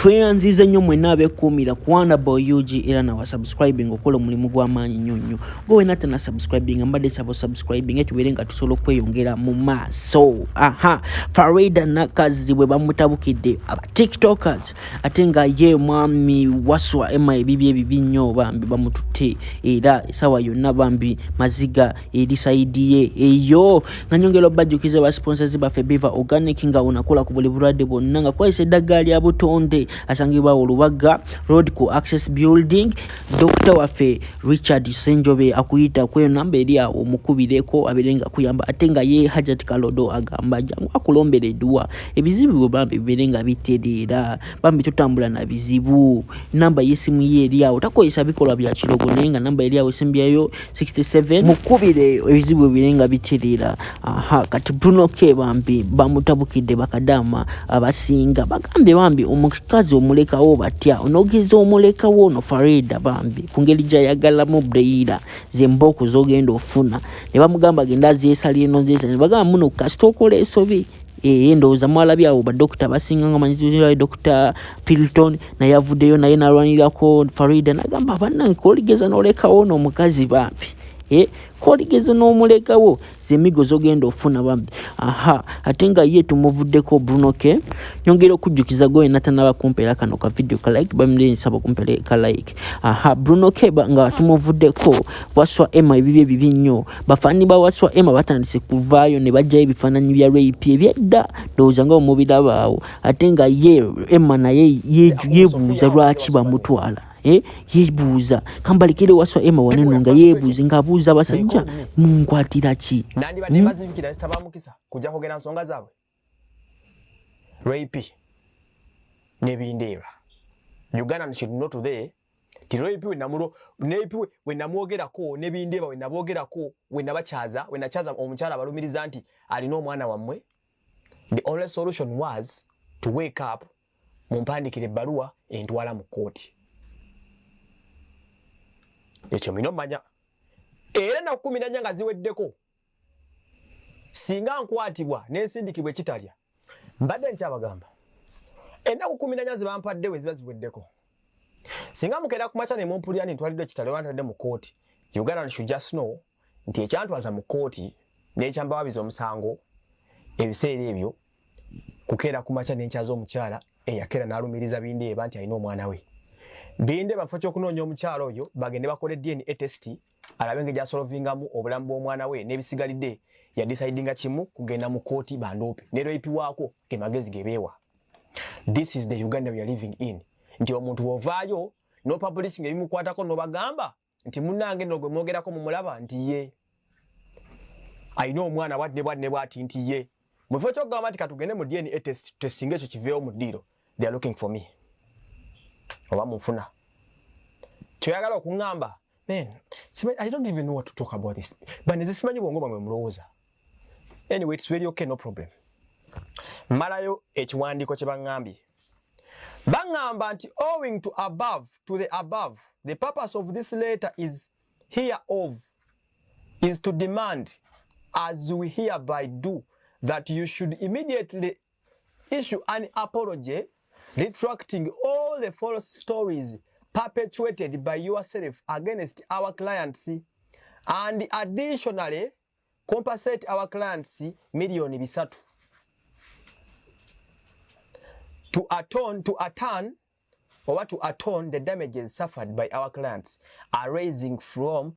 tweyanziza nnyo mwenna abeekuumira kuwana boy UG era nawa subscribing okola omulimu gw'amaanyi nnyo nnyo gwe wena tana subscribing mbadde sabo subscribing tubeere nga tusobola okweyongera mu maaso. Farida nakazi bwe bamutabukidde aba tiktokers ate nga ye mwami Waswa ebibi nnyo bambi bamututte era esawa yonna bambi maziga eri saidi ye eyo nga nyongera obajjukiza ba sponsors baffe Biva Organic nga unakola ku buli bulwadde bwonna nga kwayisa eddagala lya butonde asangibwa Olubaga Road ku Access Building. Dr. waffe Richard Senjobe akuyita kweyo namba eri awo mukubireko aberenga kuyamba ate nga ye Hajat Kalodo agamba jangu akulombera edduwa ebizibu bambi biberenga bitereera bambi tutambula na bizibu. Namba yesimu ye eri awo takoyesa bikolwa bya kirogo naye nga namba eri awo esimbyayo 67 mukubire ebizibu biberenga bitereera. Kati Bruno K bambi bamutabukidde bakadama abasinga bagambye bambi omukazi omulekawo batya onogeza omulekawo no Farida bambi kungeri gyayagalamu Breira zemboko zogenda ofuna ne bamugamba genda zeesalire ne bagamba muno kasita okola esobi ndowooza mwalabyawo badokita basinga nga manyizibwa Dr. Pilton naye avuddeyo naye nalwanirako Farida nagamba bannange koligeza n'olekawo n'omukazi bambi koligeze n'omulekawo zemigo zogenda ofuna bambi. Ate nga ye tumuvuddeko Bruno K nyongera okujjukiza gwe natanaba kumpera kano ka video ka like bamule nsaba kumpera ka like. Bruno K nga tumuvuddeko Waswa ebibi nnyo bafani ba Waswa batandise kuvaayo ne bajja ebifaananyi bya rape ebyedda ndowooza nga omubirabaawo ate nga ye naye yebuuza lwaki bamutwala yebuuza kambalikire Waswa waneno nga yebuuza ng'abuuza abasajja munkwatira ki nandi bane bazikira sitabamukisa kujja kogera nsonga zaabwe rape nebindeba Uganda should not today ti rape we namwogerako nebindeba we nabogerako we nabachaza we nachaza omukyala balumiriza nti alina omwana wammwe. The only solution was to wake up mumpandikire ebbaluwa entwala mu kooti. Ekyo mino manya era na 10 nga ziweddeko singa nkwatibwa n'ensindikibwa ekitalya mbadde nkyabagamba ennaku 10 zibampadde we ziba ziweddeko singa mukera ku macha ne mumpulya ni ntwaliddwa ekitalya wantadde mu kooti. Uganda should just know nti ekyantwaza mu kooti n'ekyambawabiza omusango ebiseera ebyo kukeera ku macha n'enkyaza omukyala eyakera n'alumiriza bindeeba nti alina omwana we. Binde bafo ky'okunoonya omukyalo oyo bagende bakole DNA test alabe ng'egya solvingamu obulamu bw'omwana we n'ebisigalidde ya decidinga kimu kugenda mu kooti bandoope ne rape waako emagezi gebeewa. This is the Uganda we are living in. Nti omuntu wovaayo no publishing ebimukwatako no bagamba nti munnange no gwe mwogerako mu mulaba nti ye alina omwana bwadde bwati nti ye mufo ky'okugamba nti katugende mu DNA testing ekyo kiveewo mu ddiiro. They are looking for me. Oba mufuna kyoyagala okuŋŋamba man I don't even know what to talk about this but nze simanyi bwongo bamwe mulowooza. Anyway, it's very okay, no problem. Malayo ekiwandiiko kye baŋŋambye baŋŋamba nti owing to the above the purpose of this letter is to demand as we hereby do that you should immediately issue an apology retracting all the false stories perpetuated by yourself against our clients and additionally compensate our clients $3 million to atone the damages suffered by our clients arising from